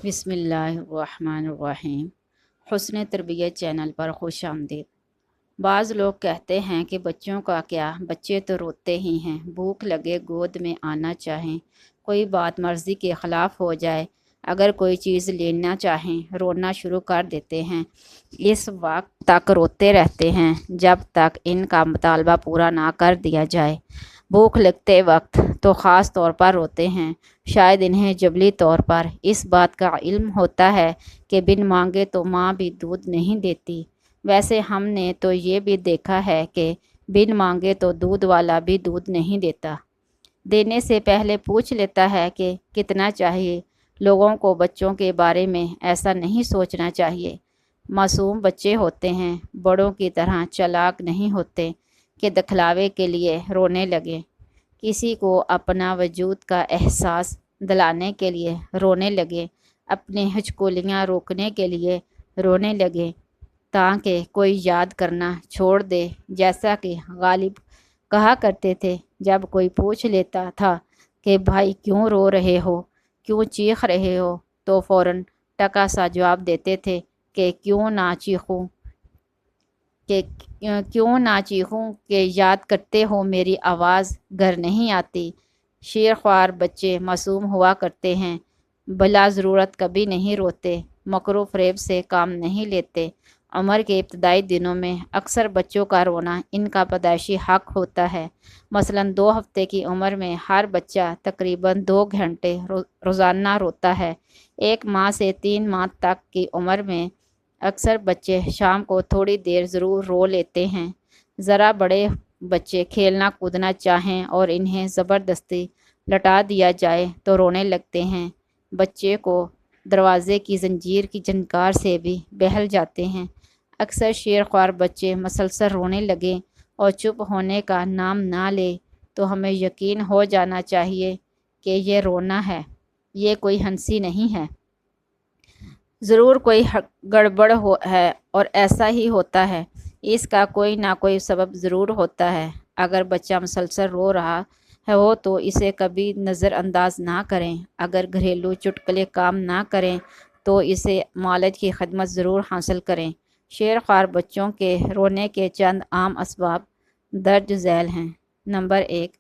بسم اللہ الرحمن الرحیم۔ حسن تربیت چینل پر خوش آمدید۔ بعض لوگ کہتے ہیں کہ بچوں کا کیا، بچے تو روتے ہی ہیں، بھوک لگے گود میں آنا چاہیں، کوئی بات مرضی کے خلاف ہو جائے، اگر کوئی چیز لینا چاہیں رونا شروع کر دیتے ہیں، اس وقت تک روتے رہتے ہیں جب تک ان کا مطالبہ پورا نہ کر دیا جائے۔ بھوک لگتے وقت تو خاص طور پر روتے ہیں، شاید انہیں جبلی طور پر اس بات کا علم ہوتا ہے کہ بن مانگے تو ماں بھی دودھ نہیں دیتی۔ ویسے ہم نے تو یہ بھی دیکھا ہے کہ بن مانگے تو دودھ والا بھی دودھ نہیں دیتا، دینے سے پہلے پوچھ لیتا ہے کہ کتنا چاہیے۔ لوگوں کو بچوں کے بارے میں ایسا نہیں سوچنا چاہیے۔ معصوم بچے ہوتے ہیں، بڑوں کی طرح چالاک نہیں ہوتے کہ دکھلاوے کے لیے رونے لگے، کسی کو اپنا وجود کا احساس دلانے کے لیے رونے لگے، اپنی ہچکولیاں روکنے کے لیے رونے لگے، تاکہ کوئی یاد کرنا چھوڑ دے۔ جیسا کہ غالب کہا کرتے تھے، جب کوئی پوچھ لیتا تھا کہ بھائی کیوں رو رہے ہو، کیوں چیخ رہے ہو، تو فوراً ٹکا سا جواب دیتے تھے کہ کیوں نہ چیخوں کہ یاد کرتے ہو میری آواز گھر نہیں آتی۔ شیر خوار بچے معصوم ہوا کرتے ہیں، بلا ضرورت کبھی نہیں روتے، مکر و فریب سے کام نہیں لیتے۔ عمر کے ابتدائی دنوں میں اکثر بچوں کا رونا ان کا پیدائشی حق ہوتا ہے۔ مثلاً 2 ہفتے کی عمر میں ہر بچہ تقریباً 2 گھنٹے روزانہ روتا ہے۔ 1 ماہ سے 3 ماہ تک کی عمر میں اکثر بچے شام کو تھوڑی دیر ضرور رو لیتے ہیں۔ ذرا بڑے بچے کھیلنا کودنا چاہیں اور انہیں زبردستی لٹا دیا جائے تو رونے لگتے ہیں۔ بچے کو دروازے کی زنجیر کی جھنکار سے بھی بہل جاتے ہیں۔ اکثر شیرخوار بچے مسلسل رونے لگیں اور چپ ہونے کا نام نہ لے تو ہمیں یقین ہو جانا چاہیے کہ یہ رونا ہے، یہ کوئی ہنسی نہیں ہے، ضرور کوئی گڑبڑ ہے، اور ایسا ہی ہوتا ہے۔ اس کا کوئی نہ کوئی سبب ضرور ہوتا ہے۔ اگر بچہ مسلسل رو رہا ہو تو اسے کبھی نظر انداز نہ کریں۔ اگر گھریلو چٹکلے کام نہ کریں تو اسے معالج کی خدمت ضرور حاصل کریں۔ شیرخوار بچوں کے رونے کے چند عام اسباب درج ذیل ہیں۔ نمبر 1،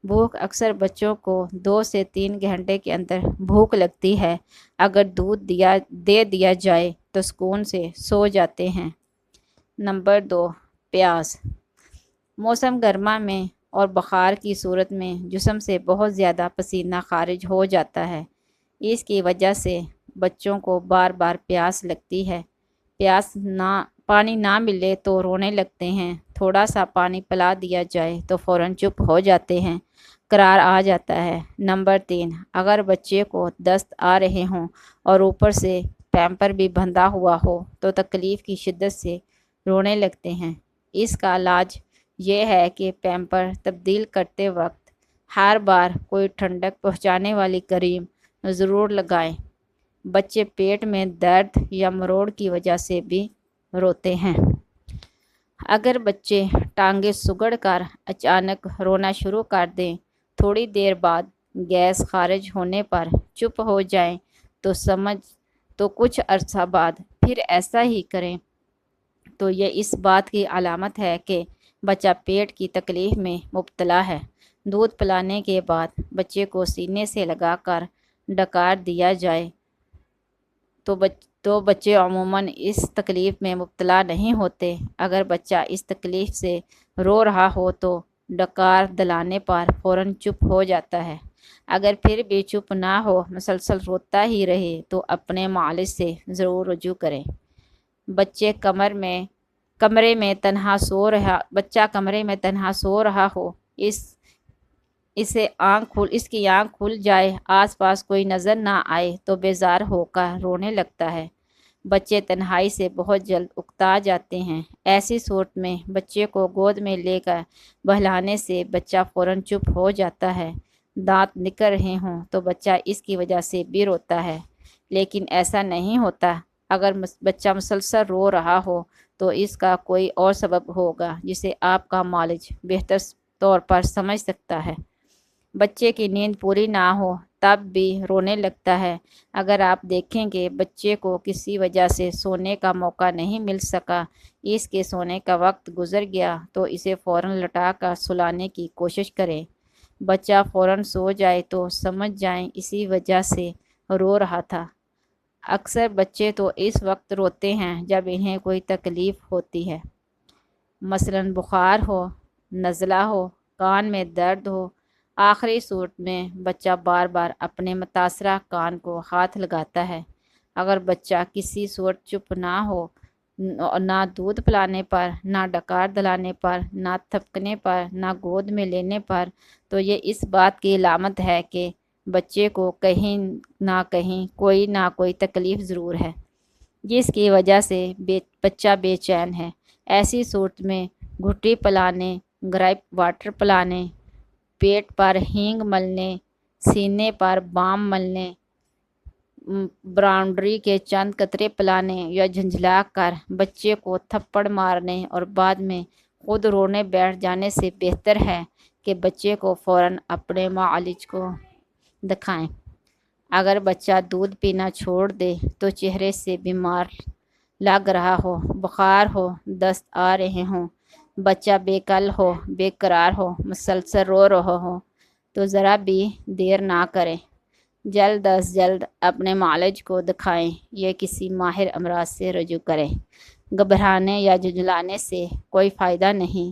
بھوک۔ اکثر بچوں کو 2 سے 3 گھنٹے کے اندر بھوک لگتی ہے۔ اگر دودھ دے دیا جائے تو سکون سے سو جاتے ہیں۔ نمبر 2، پیاس۔ موسم گرما میں اور بخار کی صورت میں جسم سے بہت زیادہ پسینہ خارج ہو جاتا ہے۔ اس کی وجہ سے بچوں کو بار بار پیاس لگتی ہے۔ پانی نہ ملے تو رونے لگتے ہیں۔ تھوڑا سا پانی پلا دیا جائے تو فوراً چپ ہو جاتے ہیں، قرار آ جاتا ہے۔ نمبر 3، اگر بچے کو دست آ رہے ہوں اور اوپر سے پیمپر بھی بندھا ہوا ہو تو تکلیف کی شدت سے رونے لگتے ہیں۔ اس کا علاج یہ ہے کہ پیمپر تبدیل کرتے وقت ہر بار کوئی ٹھنڈک پہنچانے والی کریم ضرور لگائیں۔ بچے پیٹ میں درد یا مروڑ کی وجہ سے بھی روتے ہیں۔ اگر بچے ٹانگیں سگڑ کر اچانک رونا شروع کر دیں، تھوڑی دیر بعد گیس خارج ہونے پر چپ ہو جائیں تو کچھ عرصہ بعد پھر ایسا ہی کریں تو یہ اس بات کی علامت ہے کہ بچہ پیٹ کی تکلیف میں مبتلا ہے۔ دودھ پلانے کے بعد بچے کو سینے سے لگا کر ڈکار دیا جائے تو بچے عموماً اس تکلیف میں مبتلا نہیں ہوتے۔ اگر بچہ اس تکلیف سے رو رہا ہو تو ڈکار دلانے پر فوراً چپ ہو جاتا ہے۔ اگر پھر بھی چپ نہ ہو، مسلسل روتا ہی رہے تو اپنے معالج سے ضرور رجوع کریں۔ بچہ کمرے میں تنہا سو رہا ہو، اس کی آنکھ کھل جائے، آس پاس کوئی نظر نہ آئے تو بیزار ہو کر رونے لگتا ہے۔ بچے تنہائی سے بہت جلد اکتا جاتے ہیں۔ ایسی صورت میں بچے کو گود میں لے کر بہلانے سے بچہ فوراً چپ ہو جاتا ہے۔ دانت نکل رہے ہوں تو بچہ اس کی وجہ سے بھی روتا ہے، لیکن ایسا نہیں ہوتا۔ اگر بچہ مسلسل رو رہا ہو تو اس کا کوئی اور سبب ہوگا جسے آپ کا معالج بہتر طور پر سمجھ سکتا ہے۔ بچے کی نیند پوری نہ ہو تب بھی رونے لگتا ہے۔ اگر آپ دیکھیں کہ بچے کو کسی وجہ سے سونے کا موقع نہیں مل سکا، اس کے سونے کا وقت گزر گیا، تو اسے فوراً لٹا کر سلانے کی کوشش کریں۔ بچہ فوراً سو جائے تو سمجھ جائیں اسی وجہ سے رو رہا تھا۔ اکثر بچے تو اس وقت روتے ہیں جب انہیں کوئی تکلیف ہوتی ہے، مثلاً بخار ہو، نزلہ ہو، کان میں درد ہو۔ آخری صورت میں بچہ بار بار اپنے متاثرہ کان کو ہاتھ لگاتا ہے۔ اگر بچہ کسی صورت چپ نہ ہو، نہ دودھ پلانے پر، نہ ڈکار دلانے پر، نہ تھپکنے پر، نہ گود میں لینے پر، تو یہ اس بات کی علامت ہے کہ بچے کو کہیں نہ کوئی تکلیف ضرور ہے، جس کی وجہ سے بچہ بے چین ہے۔ ایسی صورت میں گھٹی پلانے، گرائپ واٹر پلانے، پیٹ پر ہینگ ملنے، سینے پر بام ملنے، براؤنڈری کے چند قطرے پلانے یا جھنجھلا کر بچے کو تھپڑ مارنے اور بعد میں خود رونے بیٹھ جانے سے بہتر ہے کہ بچے کو فوراً اپنے معالج کو دکھائیں۔ اگر بچہ دودھ پینا چھوڑ دے تو چہرے سے بیمار لگ رہا ہو، بخار ہو، دست آ رہے ہوں، بچہ بے کل ہو، بے قرار ہو، مسلسل رو رہا ہو، تو ذرا بھی دیر نہ کریں، جلد از جلد اپنے معالج کو دکھائیں یا کسی ماہر امراض سے رجوع کریں۔ گھبرانے یا جھنجھلانے سے کوئی فائدہ نہیں۔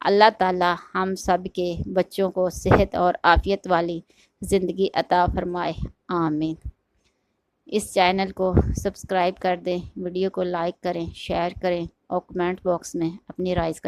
اللہ تعالی ہم سب کے بچوں کو صحت اور عافیت والی زندگی عطا فرمائے، آمین۔ اس چینل کو سبسکرائب کر دیں، ویڈیو کو لائک کریں، شیئر کریں اور کمنٹ باکس میں اپنی رائے کا